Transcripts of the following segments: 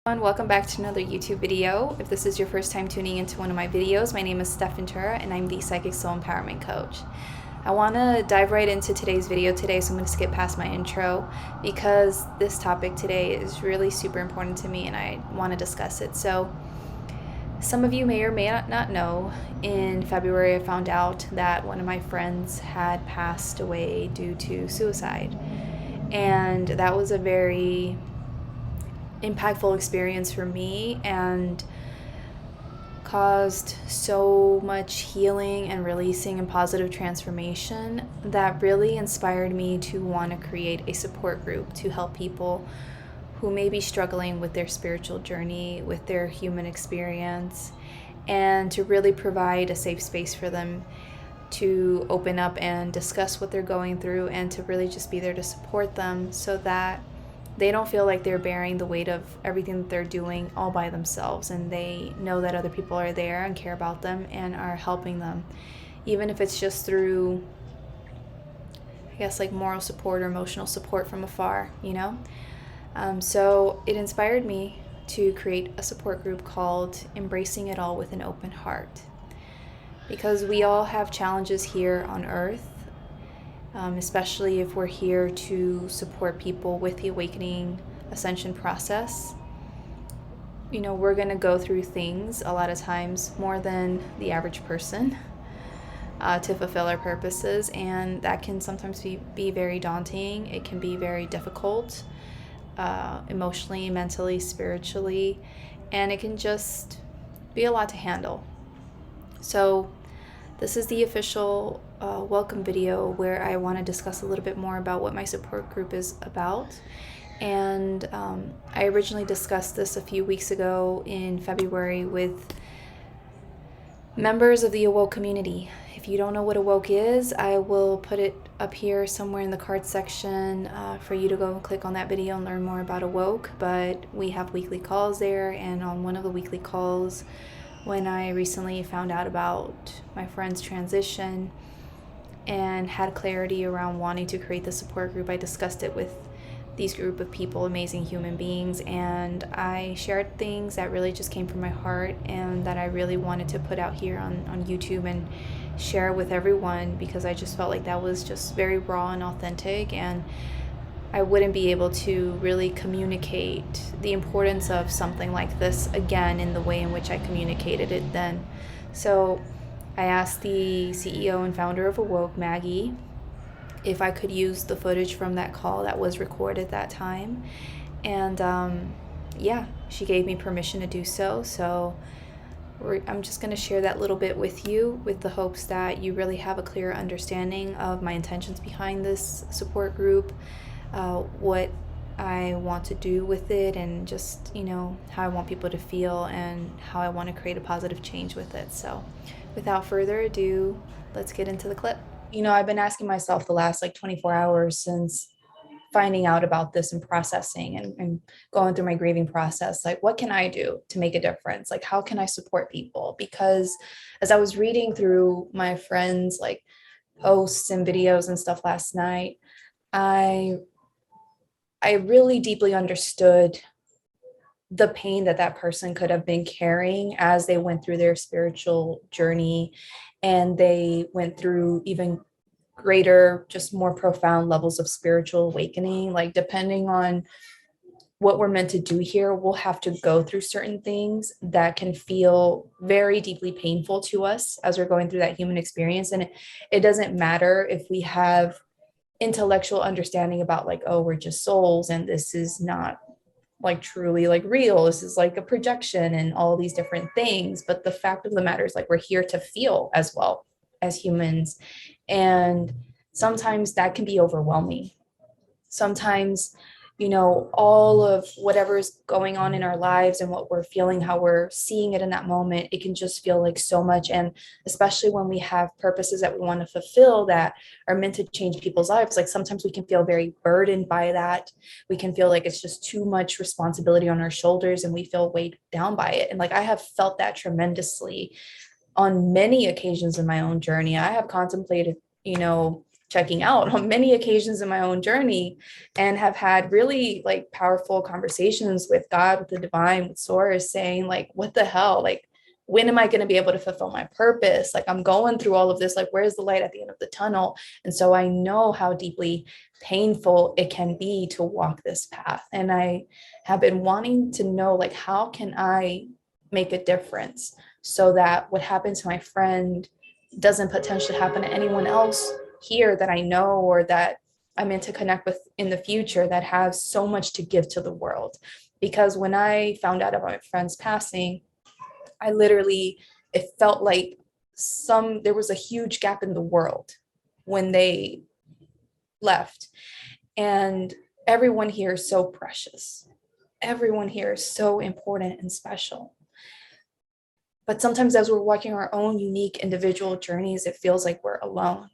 Welcome back to another YouTube video. If this is your first time tuning into one of my videos, my name is Stef and I'm the Psychic Soul Empowerment Coach. I want to dive right into today's video today, so I'm going to skip past my intro because this topic today is really super important to me and I want to discuss it. So some of you may or may not know, in February I found out that one of my friends had passed away due to suicide. And that was a very impactful experience for me and caused so much healing and releasing and positive transformation that really inspired me to want to create a support group to help people who may be struggling with their spiritual journey, with their human experience, and to really provide a safe space for them to open up and discuss what they're going through, and to really just be there to support them so that they don't feel like they're bearing the weight of everything that they're doing all by themselves, and they know that other people are there and care about them and are helping them, even if it's just through, I guess, like moral support or emotional support from afar, you know? So it inspired me to create a support group called Embracing It All with an Open Heart, because we all have challenges here on earth. Especially if we're here to support people with the awakening ascension process. You know, we're going to go through things a lot of times more than the average person to fulfill our purposes, and that can sometimes be very daunting. It can be very difficult emotionally, mentally, spiritually, and it can just be a lot to handle. So this is the official welcome video where I want to discuss a little bit more about what my support group is about. And I originally discussed this a few weeks ago in February with members of the Awoke community. If you don't know what Awoke is, I will put it up here somewhere in the card section for you to go and click on that video and learn more about Awoke. But we have weekly calls there, and on one of the weekly calls, when I recently found out about my friend's transition and had clarity around wanting to create the support group, I discussed it with these group of people, amazing human beings, and I shared things that really just came from my heart and that I really wanted to put out here on YouTube and share with everyone, because I just felt like that was just very raw and authentic, and I wouldn't be able to really communicate the importance of something like this again in the way in which I communicated it then. So I asked the CEO and founder of Awoke, Maggie, if I could use the footage from that call that was recorded that time. And she gave me permission to do so. So I'm just going to share that little bit with you, with the hopes that you really have a clear understanding of my intentions behind this support group, what I want to do with it, and just, you know, how I want people to feel and how I want to create a positive change with it. So without further ado, let's get into the clip. You know, I've been asking myself the last 24 hours since finding out about this and processing and going through my grieving process, what can I do to make a difference? How can I support people? Because as I was reading through my friends' posts and videos and stuff last night, I really deeply understood the pain that person could have been carrying as they went through their spiritual journey, and they went through even greater, just more profound levels of spiritual awakening. Depending on what we're meant to do here, we'll have to go through certain things that can feel very deeply painful to us as we're going through that human experience. And it doesn't matter if we have intellectual understanding about oh, we're just souls and this is not truly real, this is a projection and all these different things. But the fact of the matter is we're here to feel as well as humans, and sometimes that can be overwhelming. Sometimes, you know, all of whatever's going on in our lives and what we're feeling, how we're seeing it in that moment, it can just feel like so much. And especially when we have purposes that we want to fulfill that are meant to change people's lives, sometimes we can feel very burdened by that. We can feel like it's just too much responsibility on our shoulders and we feel weighed down by it. And I have felt that tremendously on many occasions in my own journey. I have contemplated, you know, checking out on many occasions in my own journey, and have had really like powerful conversations with God, with the divine, with source, saying like, what the hell? Like, when am I going to be able to fulfill my purpose? Like, I'm going through all of this. Like, where's the light at the end of the tunnel? And so I know how deeply painful it can be to walk this path. And I have been wanting to know, like, how can I make a difference so that what happened to my friend doesn't potentially happen to anyone else here that I know or that I'm meant to connect with in the future that has so much to give to the world. Because when I found out about my friend's passing, I literally, it felt like there was a huge gap in the world when they left. And everyone here is so precious. Everyone here is so important and special. But sometimes as we're walking our own unique individual journeys, it feels like we're alone,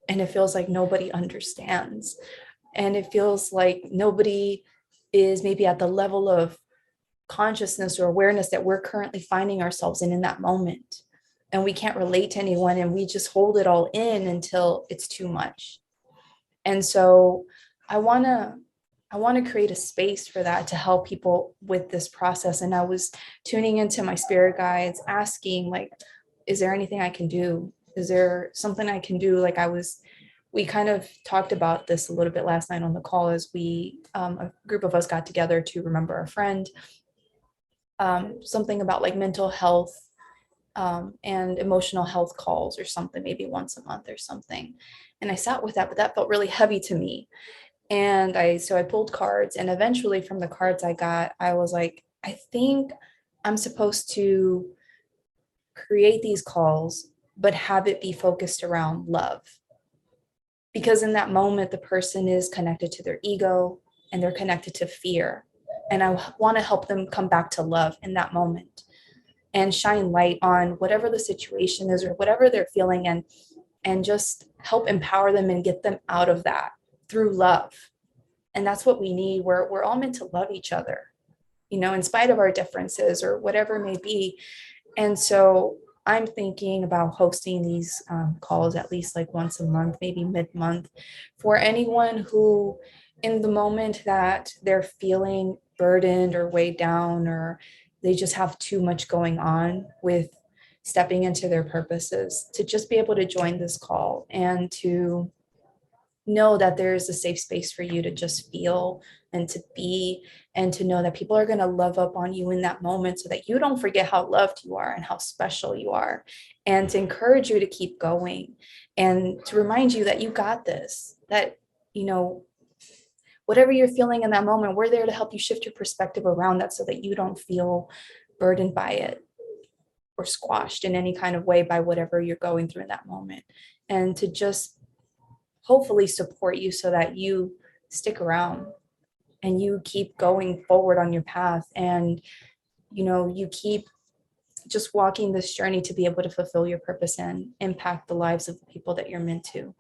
and it feels like nobody understands. And it feels like nobody is maybe at the level of consciousness or awareness that we're currently finding ourselves in that moment. And we can't relate to anyone, and we just hold it all in until it's too much. And so I want to create a space for that, to help people with this process. And I was tuning into my spirit guides, asking like, is there anything I can do? Is there something I can do? Like, we kind of talked about this a little bit last night on the call, as a group of us got together to remember a friend, something about like mental health, and emotional health calls or something, maybe once a month or something. And I sat with that, but that felt really heavy to me. And so I pulled cards, and eventually from the cards I got, I was like, I think I'm supposed to create these calls, but have it be focused around love. Because in that moment, the person is connected to their ego and they're connected to fear. And I want to help them come back to love in that moment and shine light on whatever the situation is or whatever they're feeling, and just help empower them and get them out of that through love. And that's what we need. We're all meant to love each other, in spite of our differences or whatever it may be. And so I'm thinking about hosting these calls at least like once a month, maybe mid-month, for anyone who in the moment that they're feeling burdened or weighed down, or they just have too much going on with stepping into their purposes, to just be able to join this call and to know that there is a safe space for you to just feel and to be, and to know that people are going to love up on you in that moment, so that you don't forget how loved you are and how special you are, and to encourage you to keep going, and to remind you that you got this, that, whatever you're feeling in that moment, we're there to help you shift your perspective around that, so that you don't feel burdened by it or squashed in any kind of way by whatever you're going through in that moment, and to just hopefully support you so that you stick around and you keep going forward on your path, and you keep just walking this journey to be able to fulfill your purpose and impact the lives of the people that you're meant to.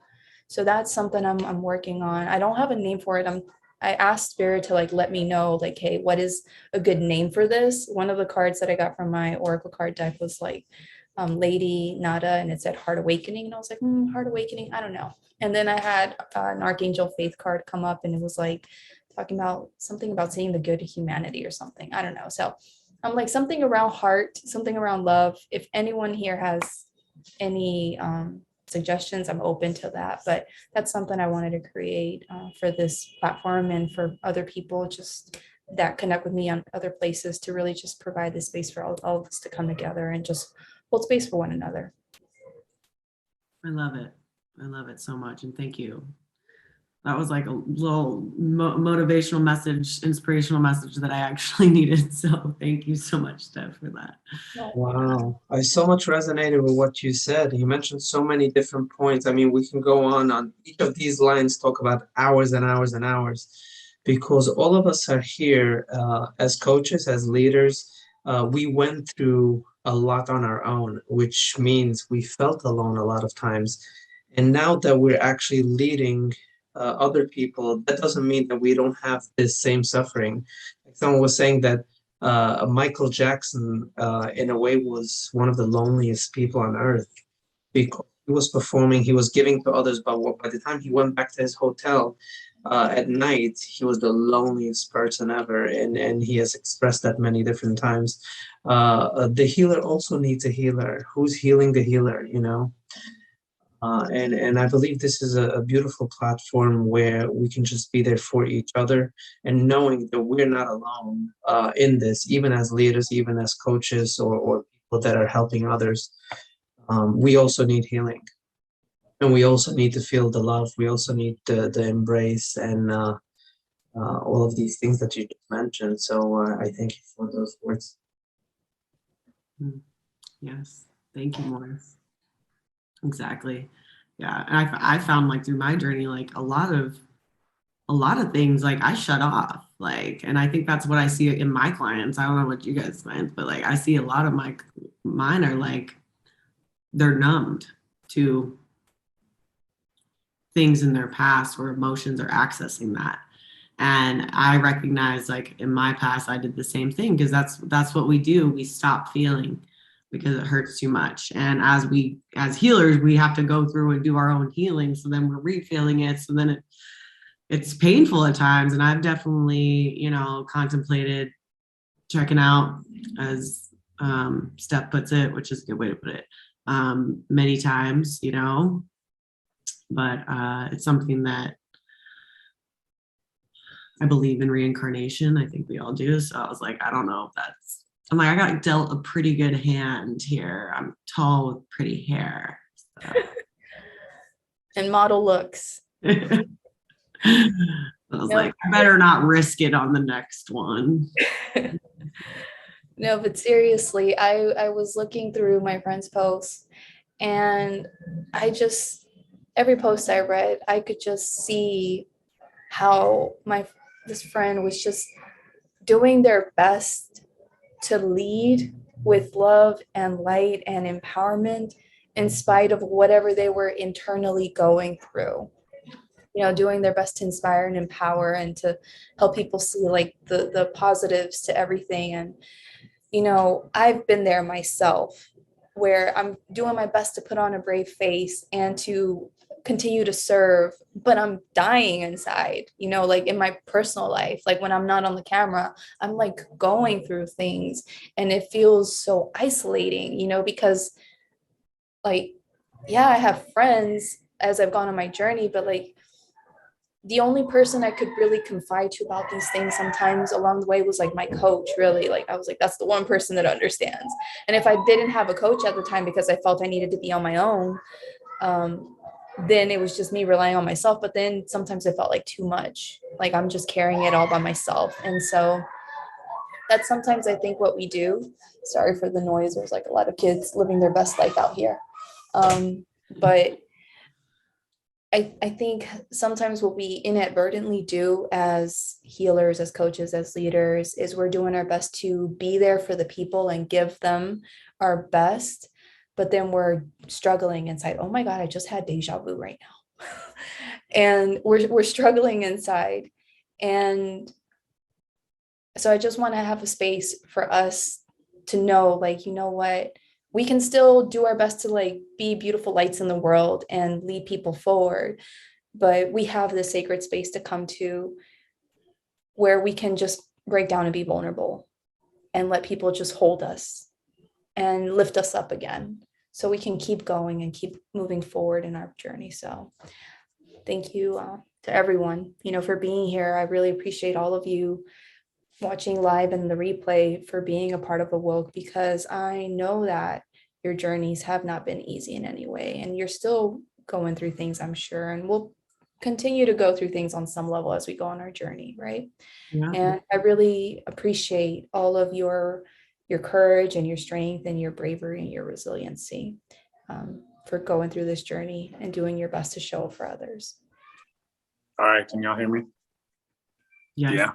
So that's something I'm working on. I don't have a name for it. I asked Spirit to like let me know, like, hey, what is a good name for this? One of the cards that I got from my Oracle card deck was like Lady Nada, and it said Heart Awakening, and I was like, Heart Awakening, I don't know. And then I had an Archangel Faith card come up, and it was like talking about something about seeing the good of humanity or something, I don't know. So I'm like, something around heart, something around love. If anyone here has any suggestions, I'm open to that. But that's something I wanted to create for this platform, and for other people just that connect with me on other places, to really just provide the space for all of us to come together and just hold space for one another. I love it. I love it so much. And thank you. That was like a little motivational message, inspirational message that I actually needed. So thank you so much, Steph, for that. Wow. I so much resonated with what you said. You mentioned so many different points. I mean, we can go on each of these lines, talk about hours and hours and hours, because all of us are here as coaches, as leaders. We went through a lot on our own, which means we felt alone a lot of times. And now that we're actually leading other people, that doesn't mean that we don't have this same suffering. Like someone was saying that Michael Jackson, in a way, was one of the loneliest people on earth, because he was performing, he was giving to others, but by the time he went back to his hotel at night, he was the loneliest person ever, and he has expressed that many different times. The healer also needs a healer. Who's healing the healer, you know? And I believe this is a beautiful platform where we can just be there for each other, and knowing that we're not alone in this, even as leaders, even as coaches, or people that are helping others. We also need healing, and we also need to feel the love. We also need the embrace, and all of these things that you just mentioned. So I thank you for those words. Yes, thank you, Morris. Exactly. Yeah, and I found, like, through my journey, like a lot of things, like, I shut off, like, and I think that's what I see in my clients. I don't know what you guys find, but like I see a lot of mine are like, they're numbed to things in their past, or emotions, or accessing that. And I recognize, like, in my past, I did the same thing, because that's what we do. We stop feeling because it hurts too much. And as healers, we have to go through and do our own healing. So then we're refeeling it. So then it's painful at times. And I've definitely, contemplated checking out, as Stef puts it, which is a good way to put it, many times, but it's something that I believe in reincarnation. I think we all do. So I was like, I don't know if I'm like, I got dealt a pretty good hand here. I'm tall with pretty hair. So. And model looks. I was like, I better not risk it on the next one. No, but seriously, I was looking through my friend's posts, and every post I read, I could just see how this friend was just doing their best to lead with love and light and empowerment, in spite of whatever they were internally going through. Doing their best to inspire and empower, and to help people see, like, the positives to everything. And I've been there myself, where I'm doing my best to put on a brave face and to continue to serve, but I'm dying inside, like in my personal life. Like, when I'm not on the camera, I'm like going through things, and it feels so isolating, because, like, yeah, I have friends as I've gone on my journey, but like, the only person I could really confide to about these things sometimes along the way was like my coach. Really, like, I was like, that's the one person that understands. And if I didn't have a coach at the time, because I felt I needed to be on my own, then it was just me relying on myself. But then sometimes it felt like too much, like I'm just carrying it all by myself. And so that's sometimes, I think, what we do. Sorry for the noise. There's like a lot of kids living their best life out here. But I think sometimes what we inadvertently do as healers, as coaches, as leaders, is we're doing our best to be there for the people and give them our best. But then we're struggling inside. Oh my God, I just had deja vu right now. And we're struggling inside. And so I just want to have a space for us to know, like, you know what? We can still do our best to, like, be beautiful lights in the world and lead people forward. But we have this sacred space to come to, where we can just break down and be vulnerable, and let people just hold us and lift us up again, so we can keep going and keep moving forward in our journey. So thank you to everyone, for being here. I really appreciate all of you watching live and the replay, for being a part of Awoke, because I know that your journeys have not been easy in any way, and you're still going through things, I'm sure, and we'll continue to go through things on some level as we go on our journey, right? Yeah. And I really appreciate all of your courage and your strength and your bravery and your resiliency, for going through this journey and doing your best to show for others. All right, can y'all hear me? Yes. Yeah.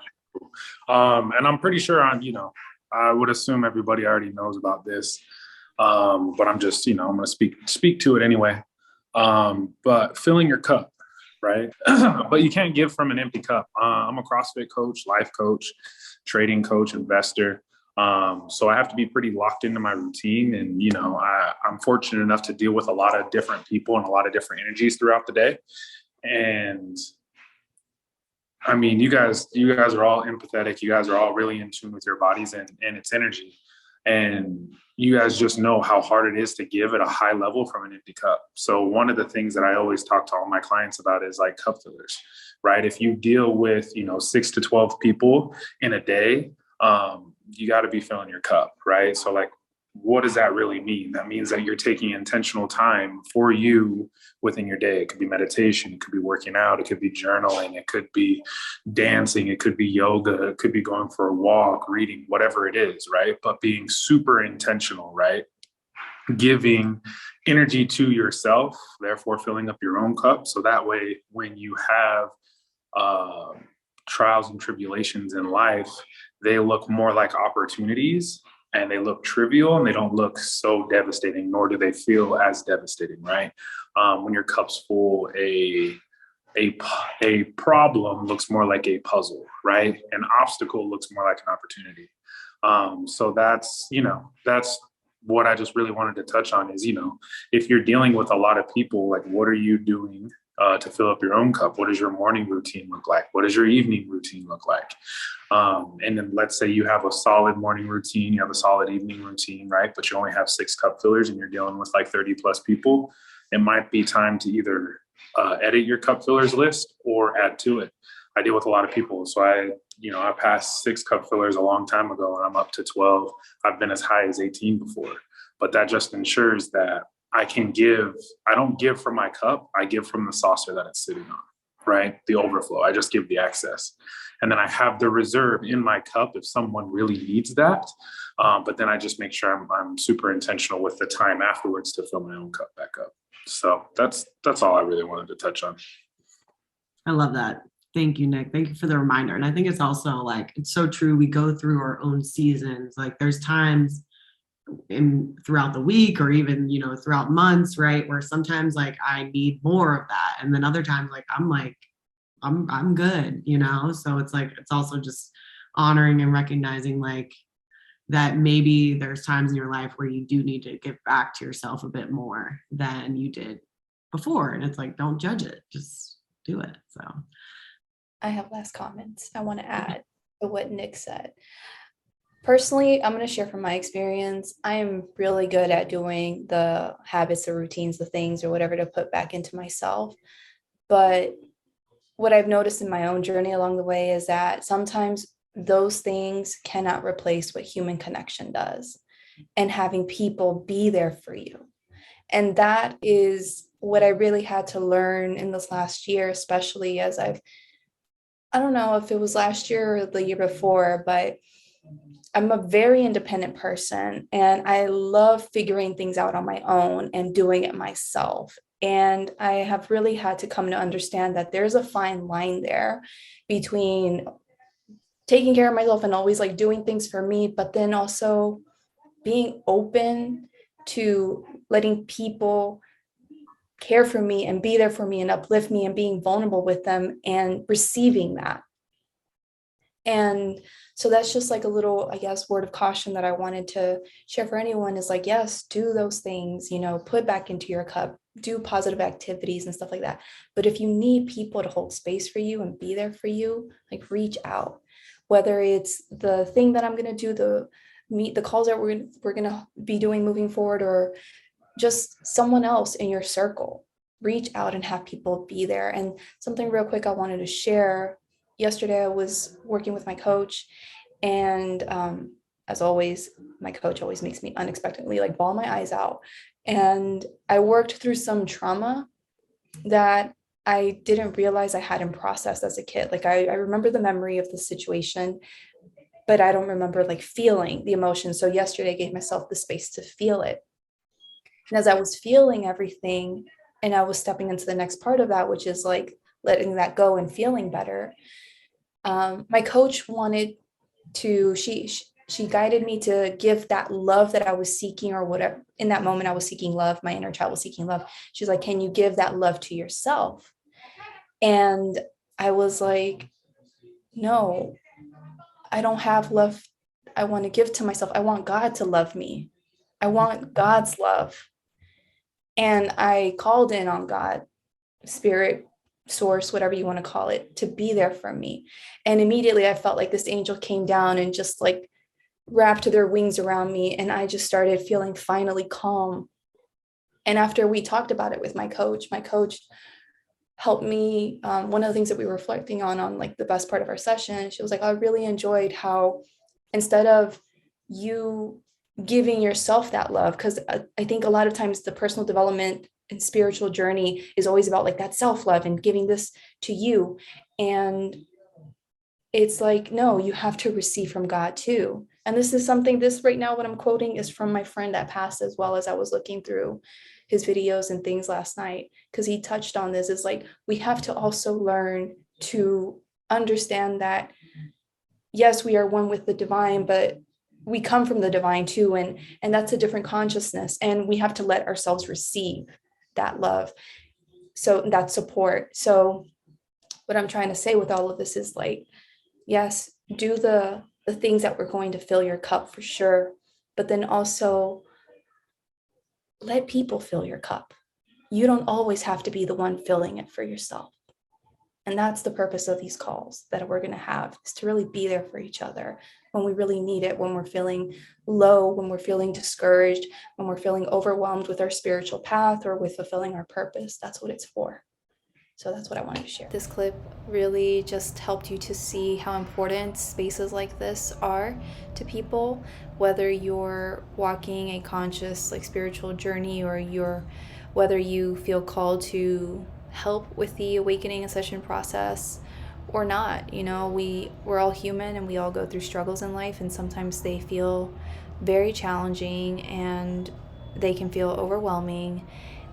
And I'm pretty sure I would assume everybody already knows about this. But I'm just, I'm going to speak to it anyway. But filling your cup, right? But you can't give from an empty cup. I'm a CrossFit coach, life coach, trading coach, investor. So I have to be pretty locked into my routine. And, you know, I'm fortunate enough to deal with a lot of different people and a lot of different energies throughout the day. And I mean, you guys are all empathetic. You guys are all really in tune with your bodies and its energy. And you guys just know how hard it is to give at a high level from an empty cup. So one of the things that I always talk to all my clients about is like cup fillers, right? If you deal with, you know, 6 to 12 people in a day, you got to be filling your cup, right? So like, what does that really mean? That means that you're taking intentional time for you within your day. It could be meditation, it could be working out, it could be journaling, it could be dancing, it could be yoga, it could be going for a walk, reading, whatever it is, right? But being super intentional, right? Giving energy to yourself, therefore filling up your own cup. So that way, when you have trials and tribulations in life, they look more like opportunities, and they look trivial, and they don't look so devastating, nor do they feel as devastating, right? When your cup's full, a problem looks more like a puzzle, right? An obstacle looks more like an opportunity. So that's, you know, that's what I just really wanted to touch on is, you know, if you're dealing with a lot of people, like what are you doing to fill up your own cup? What does your morning routine look like? What does your evening routine look like? And then let's say you have a solid morning routine, you have a solid evening routine, right? But you only have 6 cup fillers and you're dealing with like 30 plus people. It might be time to either edit your cup fillers list or add to it. I deal with a lot of people. So I passed 6 cup fillers a long time ago and I'm up to 12. I've been as high as 18 before, but that just ensures that I can give. I don't give from my cup. I give from the saucer that it's sitting on, right? The overflow. I just give the excess. And then I have the reserve in my cup if someone really needs that. But then I just make sure I'm super intentional with the time afterwards to fill my own cup back up. So that's all I really wanted to touch on. I love that. Thank you, Nick. Thank you for the reminder. And I think it's also like, it's so true. We go through our own seasons. Like there's times throughout the week or even, you know, throughout months, right? Where sometimes like I need more of that. And then other times I'm good, you know? So it's like, it's also just honoring and recognizing like that maybe there's times in your life where you do need to give back to yourself a bit more than you did before. And it's like, don't judge it, just do it. So I have last comments I want to add to what Nick said. Personally, I'm going to share from my experience. I am really good at doing the habits, the routines, the things or whatever to put back into myself. But what I've noticed in my own journey along the way is that sometimes those things cannot replace what human connection does and having people be there for you. And that is what I really had to learn in this last year, especially as I don't know if it was last year or the year before, but I'm a very independent person and I love figuring things out on my own and doing it myself. And I have really had to come to understand that there's a fine line there between taking care of myself and always like doing things for me, but then also being open to letting people care for me and be there for me and uplift me and being vulnerable with them and receiving that. And so that's just like a little, I guess, word of caution that I wanted to share for anyone is like, yes, do those things, you know, put back into your cup, do positive activities and stuff like that. But if you need people to hold space for you and be there for you, like reach out, whether it's the thing that I'm going to do, the calls that we're going to be doing moving forward, or just someone else in your circle, reach out and have people be there. And something real quick I wanted to share. Yesterday, I was working with my coach, and as always, my coach always makes me unexpectedly like bawl my eyes out. And I worked through some trauma that I didn't realize I hadn't processed as a kid. Like I remember the memory of the situation, but I don't remember like feeling the emotion. So yesterday, I gave myself the space to feel it. And as I was feeling everything, and I was stepping into the next part of that, which is like letting that go and feeling better. My coach wanted to, she guided me to give that love that I was seeking, or whatever. In that moment, I was seeking love. My inner child was seeking love. She's like, can you give that love to yourself? And I was like, no, I don't have love. I want to give to myself. I want God to love me. I want God's love. And I called in on God, spirit, source, whatever you want to call it, to be there for me. And immediately I felt like this angel came down and just like wrapped their wings around me. And I just started feeling finally calm. And after we talked about it with my coach helped me. One of the things that we were reflecting on like the best part of our session, she was like, I really enjoyed how instead of you giving yourself that love, because I think a lot of times the personal development and spiritual journey is always about like that self-love and giving this to you. And it's like, no, you have to receive from God too. And this is something, this right now, what I'm quoting is from my friend that passed, as well as I was looking through his videos and things last night, because he touched on this. Is like, we have to also learn to understand that, yes, we are one with the divine, but we come from the divine too. And that's a different consciousness. And we have to let ourselves receive that love. So that support. So what I'm trying to say with all of this is like, yes, do the things that were going to fill your cup for sure, but then also let people fill your cup. You don't always have to be the one filling it for yourself. And that's the purpose of these calls that we're going to have, is to really be there for each other when we really need it, when we're feeling low, when we're feeling discouraged, when we're feeling overwhelmed with our spiritual path or with fulfilling our purpose. That's what it's for. So that's what I wanted to share. This clip really just helped you to see how important spaces like this are to people, whether you're walking a conscious, like spiritual journey, or whether you feel called to help with the awakening ascension process or not. You know, we're all human and we all go through struggles in life, and sometimes they feel very challenging and they can feel overwhelming.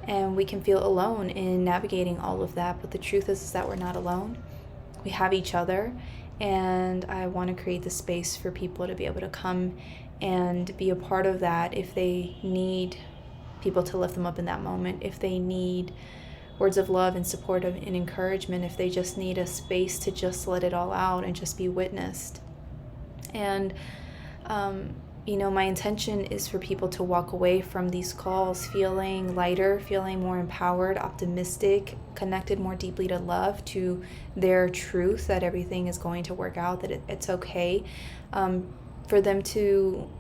And we can feel alone in navigating all of that. But the truth is that we're not alone. We have each other. And I want to create the space for people to be able to come and be a part of that if they need people to lift them up in that moment, if they need words of love and support and encouragement, if they just need a space to just let it all out and just be witnessed. And you know, my intention is for people to walk away from these calls feeling lighter, feeling more empowered, optimistic, connected more deeply to love, to their truth, that everything is going to work out, that it's okay. For them to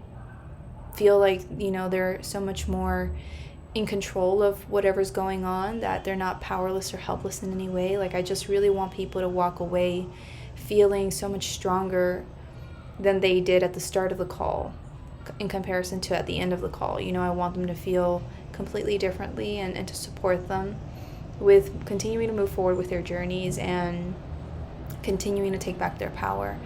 feel like, you know, they're so much more in control of whatever's going on, that they're not powerless or helpless in any way. Like, I just really want people to walk away feeling so much stronger than they did at the start of the call in comparison to at the end of the call. You know, I want them to feel completely differently, and to support them with continuing to move forward with their journeys and continuing to take back their power.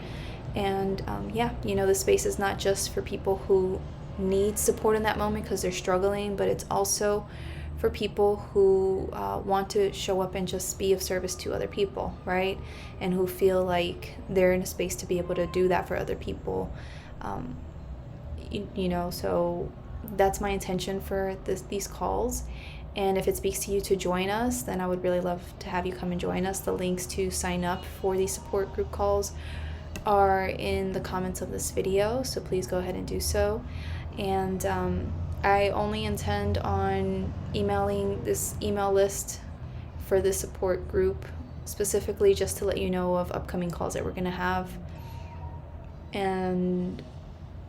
And yeah, you know, the space is not just for people who need support in that moment because they're struggling, but it's also for people who want to show up and just be of service to other people, right? And who feel like they're in a space to be able to do that for other people. You know, so that's my intention for these calls. And if it speaks to you to join us, then I would really love to have you come and join us. The links to sign up for these support group calls are in the comments of this video, so please go ahead and do so. And I only intend on emailing this email list for this support group specifically just to let you know of upcoming calls that we're going to have, and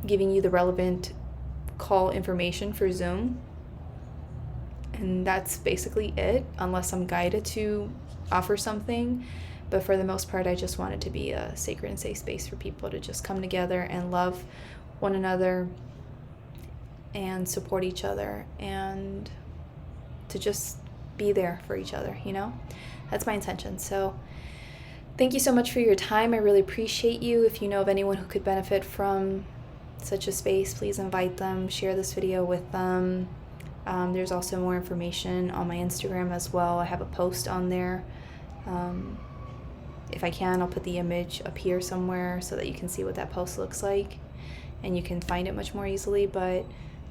giving you the relevant call information for Zoom. And that's basically it, unless I'm guided to offer something. But for the most part, I just want it to be a sacred and safe space for people to just come together and love one another and support each other, and to just be there for each other, you know? That's my intention. So thank you so much for your time. I really appreciate you. If you know of anyone who could benefit from such a space, please invite them, share this video with them. There's also more information on my Instagram as well. I have a post on there. If I can, I'll put the image up here somewhere so that you can see what that post looks like and you can find it much more easily. But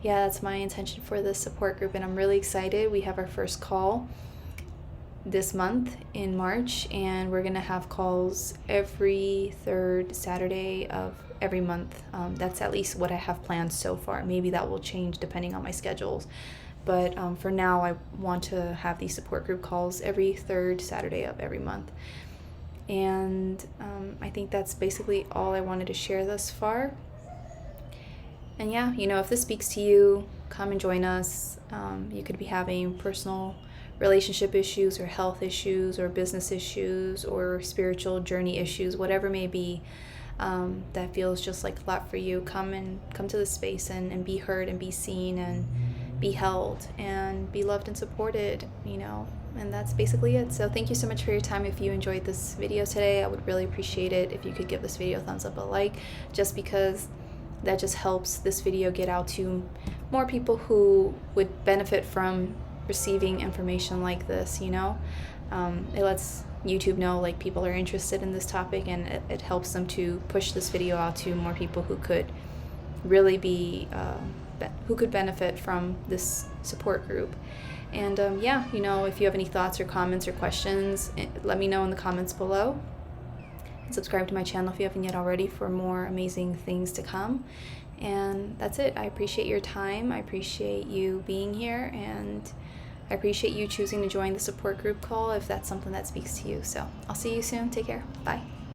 yeah, that's my intention for this support group, and I'm really excited. We have our first call this month in March, and we're gonna have calls every third Saturday of every month. That's at least what I have planned so far. Maybe that will change depending on my schedules. But for now, I want to have these support group calls every third Saturday of every month. And I think that's basically all I wanted to share thus far. And yeah, if this speaks to you, come and join us. You could be having personal relationship issues or health issues or business issues or spiritual journey issues, whatever may be, that feels just like a lot for you. Come to this space and be heard and be seen and be held and be loved and supported, and that's basically it. So thank you so much for your time. If you enjoyed this video today, I would really appreciate it if you could give this video a thumbs up, a like, just because that just helps this video get out to more people who would benefit from receiving information like this. It lets YouTube know like people are interested in this topic, and it helps them to push this video out to more people who could really be who could benefit from this support group. And yeah, if you have any thoughts or comments or questions, let me know in the comments below. And subscribe to my channel if you haven't yet already for more amazing things to come. And that's it. I appreciate your time. I appreciate you being here, and I appreciate you choosing to join the support group call if that's something that speaks to you. So I'll see you soon. Take care. Bye.